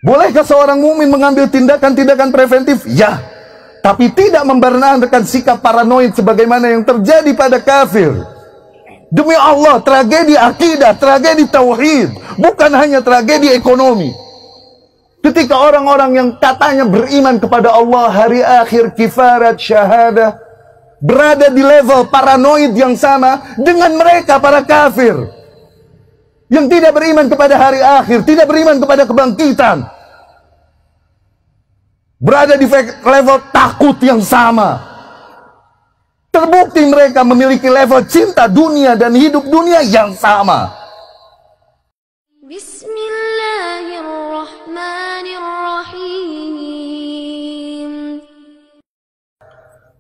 Bolehkah seorang mukmin mengambil tindakan-tindakan preventif? Ya. Tapi tidak membenarkan sikap paranoid sebagaimana yang terjadi pada kafir. Demi Allah, tragedi akidah, tragedi tauhid, bukan hanya tragedi ekonomi. Ketika orang-orang yang katanya beriman kepada Allah, hari akhir, kifarat, syahadah, berada di level paranoid yang sama dengan mereka para kafir yang tidak beriman kepada hari akhir, tidak beriman kepada kebangkitan, berada di level takut yang sama. Terbukti mereka memiliki level cinta dunia dan hidup dunia yang sama. Bismillahirrahmanirrahim.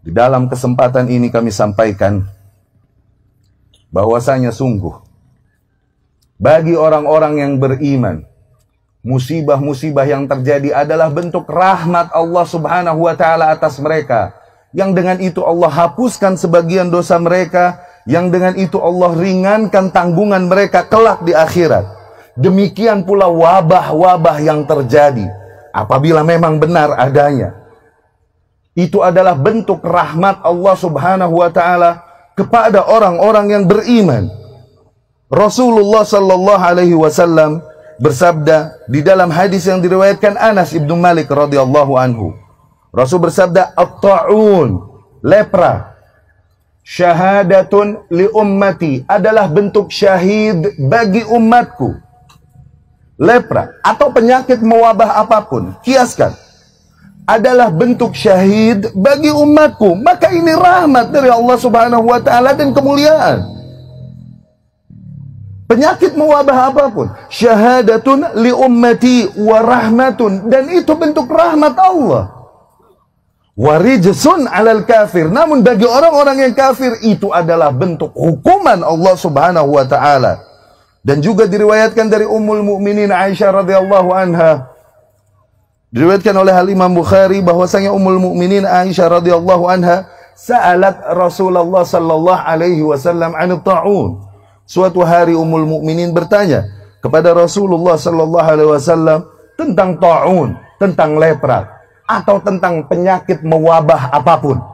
Di dalam kesempatan ini kami sampaikan bahwasanya sungguh bagi orang-orang yang beriman, musibah-musibah yang terjadi adalah bentuk rahmat Allah Subhanahu wa taala atas mereka, yang dengan itu Allah hapuskan sebagian dosa mereka, yang dengan itu Allah ringankan tanggungan mereka kelak di akhirat. Demikian pula wabah-wabah yang terjadi, apabila memang benar adanya, itu adalah bentuk rahmat Allah Subhanahu wa taala kepada orang-orang yang beriman. Rasulullah sallallahu alaihi wasallam bersabda di dalam hadis yang diriwayatkan Anas ibnu Malik radhiyallahu anhu. Rasul bersabda, "At-ta'un, lepra, syahadatun li ummati, adalah bentuk syahid bagi umatku." Lepra atau penyakit mewabah apapun, kiaskan, adalah bentuk syahid bagi umatku. Maka ini rahmat dari Allah Subhanahu wa taala dan kemuliaan. Penyakit mewabah apapun, syahadatun li ummati wa rahmatun, dan itu bentuk rahmat Allah. Warijsun alal kafir, namun bagi orang-orang yang kafir itu adalah bentuk hukuman Allah Subhanahu wa taala. Dan juga diriwayatkan dari Ummul Mukminin Aisyah radhiyallahu anha, diriwayatkan oleh Imam Bukhari bahwasanya Ummul Mukminin Aisyah radhiyallahu anha sa'alat Rasulullah sallallahu alaihi wasallam 'an ta'un. Suatu hari Ummul Mukminin bertanya kepada Rasulullah sallallahu alaihi wasallam tentang ta'un, tentang lepra atau tentang penyakit mewabah apapun.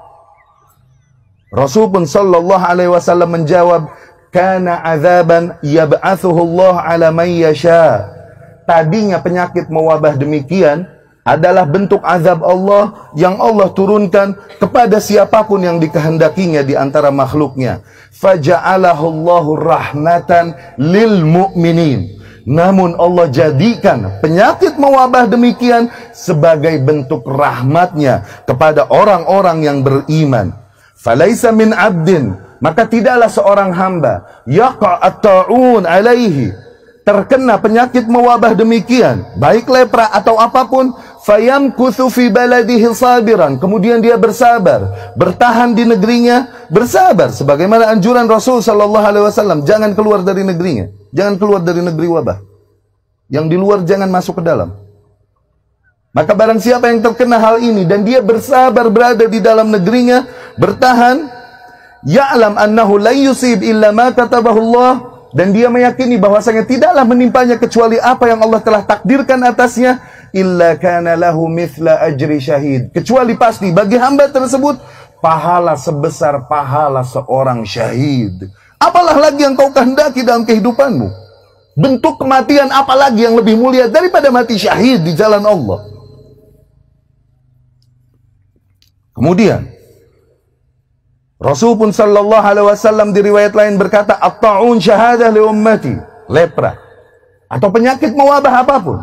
Rasul pun sallallahu alaihi wasallam menjawab, "Kana adzaban yab'atsuhu Allah 'ala man yasha." Tadinya penyakit mewabah demikian adalah bentuk azab Allah yang Allah turunkan kepada siapapun yang dikehendakinya di antara makhluknya. Faja'alahu Allahu rahmatan lil mu'minin. Namun Allah jadikan penyakit mewabah demikian sebagai bentuk rahmatnya kepada orang-orang yang beriman. Falaisa min abdin, maka tidaklah seorang hamba yaqa'at ta'un alaihi, terkena penyakit mewabah demikian, baik lepra atau apapun, fayamkuthu fi baladihi sabiran, kemudian dia bersabar, bertahan di negerinya, bersabar sebagaimana anjuran Rasul sallallahu alaihi wasallam, jangan keluar dari negerinya, jangan keluar dari negeri wabah. Yang di luar jangan masuk ke dalam. Maka barang siapa yang terkena hal ini dan dia bersabar berada di dalam negerinya, bertahan, ya'lam annahu la yusib illa ma katabahu Allah, dan dia meyakini bahwasanya tidaklah menimpanya kecuali apa yang Allah telah takdirkan atasnya, illa kana lahu mithla ajri syahid, kecuali pasti bagi hamba tersebut pahala sebesar pahala seorang syahid. Apalah lagi yang kau kehendaki dalam kehidupanmu? Bentuk kematian apalagi yang lebih mulia daripada mati syahid di jalan Allah? Kemudian Rasul pun sallallahu alaihi wasallam di riwayat lain berkata, "At-ta'un syahadah li ummati." Lepra atau penyakit mewabah apapun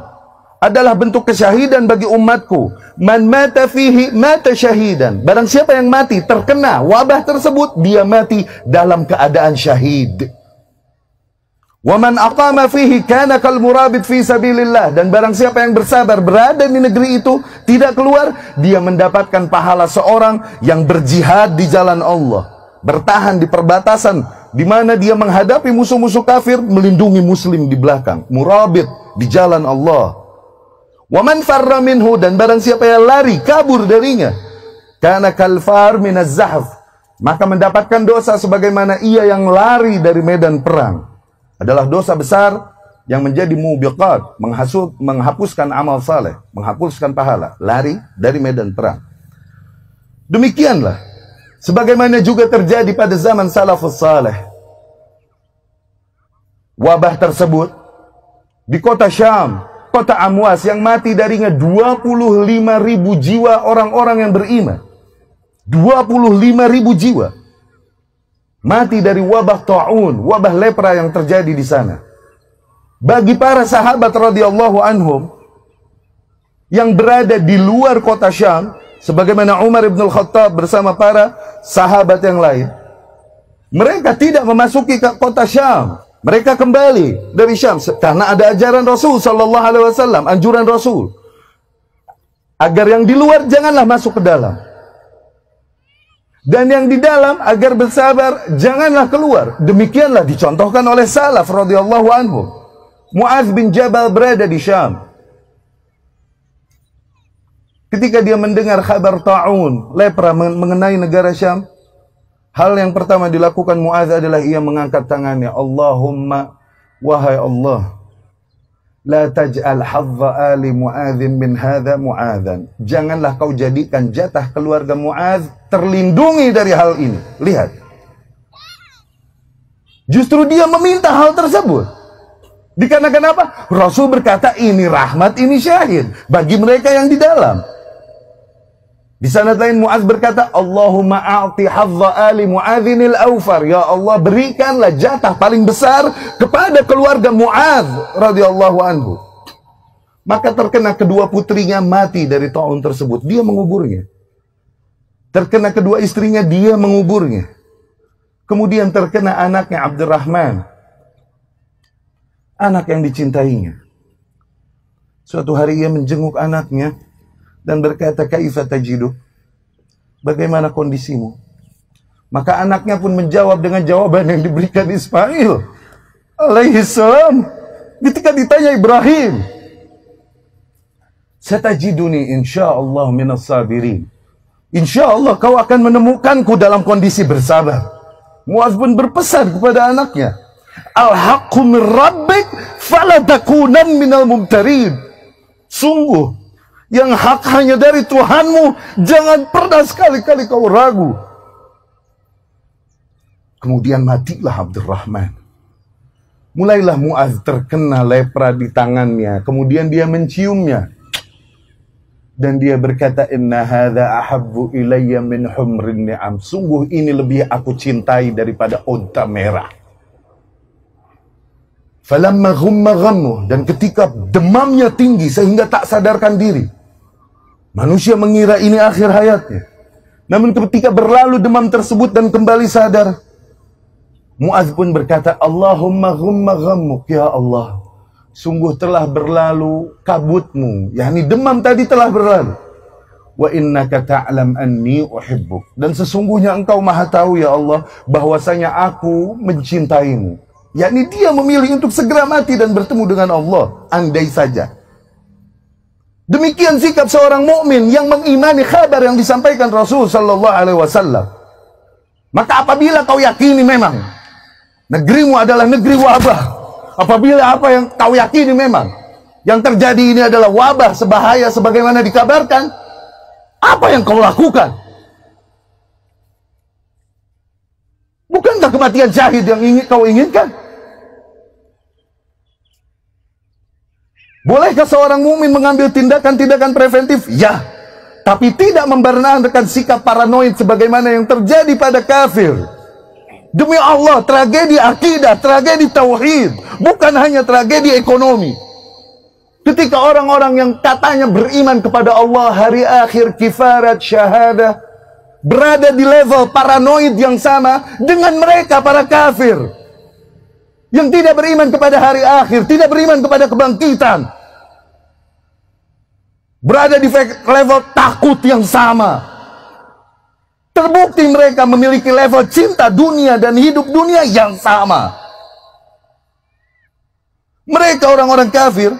adalah bentuk kesyahidan bagi umatku. Man mata fihi mata syahidan. Barang siapa yang mati terkena wabah tersebut, dia mati dalam keadaan syahid. Wa man aqama fihi kana kal murabit fi sabilillah, dan barang siapa yang bersabar berada di negeri itu tidak keluar, dia mendapatkan pahala seorang yang berjihad di jalan Allah, bertahan di perbatasan di mana dia menghadapi musuh-musuh kafir, melindungi muslim di belakang, murabit di jalan Allah. Wa man farra minhu, dan barang siapa yang lari kabur darinya, kana kal far minaz zahf, maka mendapatkan dosa sebagaimana ia yang lari dari medan perang. Adalah dosa besar yang menjadi mubiqat, menghapuskan amal saleh, menghapuskan pahala, lari dari medan perang. Demikianlah sebagaimana juga terjadi pada zaman salafus saleh. Wabah tersebut di kota Syam, kota Amwas, yang mati darinya 25.000 jiwa orang-orang yang beriman. 25.000 jiwa mati dari wabah ta'un, wabah lepra yang terjadi di sana. Bagi para sahabat radhiyallahu anhum yang berada di luar kota Syam, sebagaimana Umar ibn al-Khattab bersama para sahabat yang lain, mereka tidak memasuki kota Syam. Mereka kembali dari Syam karena ada ajaran Rasul sallallahu alaihi wasallam, anjuran Rasul agar yang di luar janganlah masuk ke dalam, dan yang di dalam agar bersabar janganlah keluar. Demikianlah dicontohkan oleh salaf radhiyallahu anhum. Mu'adz bin Jabal berada di Syam. Ketika dia mendengar kabar ta'un, lepra mengenai negara Syam, hal yang pertama dilakukan Mu'adz adalah ia mengangkat tangannya. Allahumma, wahai Allah, la taj'al hadza ali Mu'adzin min hadza Mu'adzan. Janganlah kau jadikan jatah keluarga Mu'adz terlindungi dari hal ini. Lihat, justru dia meminta hal tersebut. Dikarenakan apa? Rasul berkata ini rahmat, ini syahid bagi mereka yang di dalam. Di sanad lain Mu'adz berkata, Allahumma a'ti hadza ali Mu'adzinil awfar. Ya Allah, berikanlah jatah paling besar kepada keluarga Mu'adz radhiyallahu anhu. Maka terkena kedua putrinya mati dari ta'un tersebut, dia menguburnya. Terkena kedua istrinya, dia menguburnya. Kemudian terkena anaknya Abdurrahman, anak yang dicintainya. Suatu hari ia menjenguk anaknya dan berkata, kaifa tajidu? Bagaimana kondisimu? Maka anaknya pun menjawab dengan jawaban yang diberikan Ismail alaihi salam ketika ditanya Ibrahim, satajiduni insyaallah minas sabirin. Insyaallah kau akan menemukanku dalam kondisi bersabar. Mu'adz pun berpesan kepada anaknya, al-haqqu min rabbik fala takunan minal mumtarin. Sungguh yang hak hanya dari Tuhanmu, jangan pernah sekali-kali kau ragu. Kemudian matilah Abdurrahman. Mulailah Mu'adz terkena lepra di tangannya. Kemudian dia menciumnya. Dan dia berkata, inna hadza ahabbu ilayya min humrin ni'am. Sungguh ini lebih aku cintai daripada unta merah. Falamma ghumma ghammuh, dan ketika demamnya tinggi sehingga tak sadarkan diri, manusia mengira ini akhir hayatnya. Namun ketika berlalu demam tersebut dan kembali sadar, Mu'adz pun berkata, Allahumma ghumma ghammuk, ya Allah, sungguh telah berlalu kabutmu, yakni demam tadi telah berlalu. Wa innaka ta'lam anni uhibbuk, dan sesungguhnya engkau maha tahu ya Allah bahwasanya aku mencintaimu. Yakni dia memilih untuk segera mati dan bertemu dengan Allah, andai saja. Demikian sikap seorang mukmin yang mengimani kabar yang disampaikan Rasul sallallahu alaihi wasallam. Maka apabila kau yakini memang negerimu adalah negeri wabah, apabila apa yang kau yakini memang yang terjadi ini adalah wabah sebahaya sebagaimana dikabarkan, apa yang kau lakukan? Bukankah kematian syahid yang kau inginkan? Bolehkah seorang mukmin mengambil tindakan-tindakan preventif? Ya, tapi tidak membenarkan sikap paranoid sebagaimana yang terjadi pada kafir. Demi Allah, tragedi akidah, tragedi tauhid, bukan hanya tragedi ekonomi. Ketika orang-orang yang katanya beriman kepada Allah, hari akhir, kifarat, syahadah, berada di level paranoid yang sama dengan mereka para kafir yang tidak beriman kepada hari akhir, tidak beriman kepada kebangkitan, berada di level takut yang sama. Terbukti mereka memiliki level cinta dunia dan hidup dunia yang sama. Mereka orang-orang kafir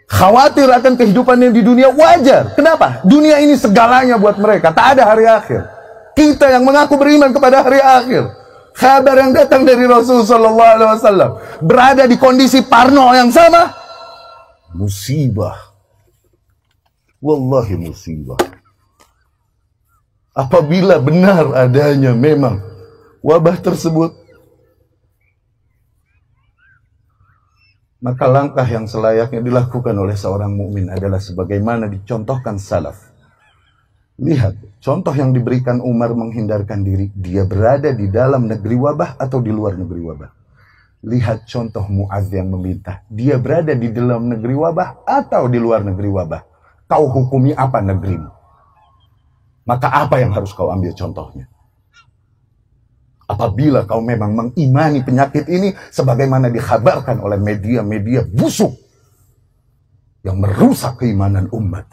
khawatir akan kehidupannya di dunia, wajar. Kenapa? Dunia ini segalanya buat mereka, tak ada hari akhir. Kita yang mengaku beriman kepada hari akhir, Kabar yang datang dari Rasul sallallahu alaihi wasallam berada di kondisi parno yang sama, musibah. Wallahi musibah. Apabila benar adanya memang wabah tersebut, maka langkah yang selayaknya dilakukan oleh seorang mukmin adalah sebagaimana dicontohkan salaf. Lihat, contoh yang diberikan Umar menghindarkan diri, dia berada di dalam negeri wabah atau di luar negeri wabah. Lihat contoh Mu'adz yang meminta, dia berada di dalam negeri wabah atau di luar negeri wabah. Kau hukumi apa negerimu? Maka apa yang harus kau ambil contohnya? Apabila kau memang mengimani penyakit ini sebagaimana dikhabarkan oleh media-media busuk yang merusak keimanan umat.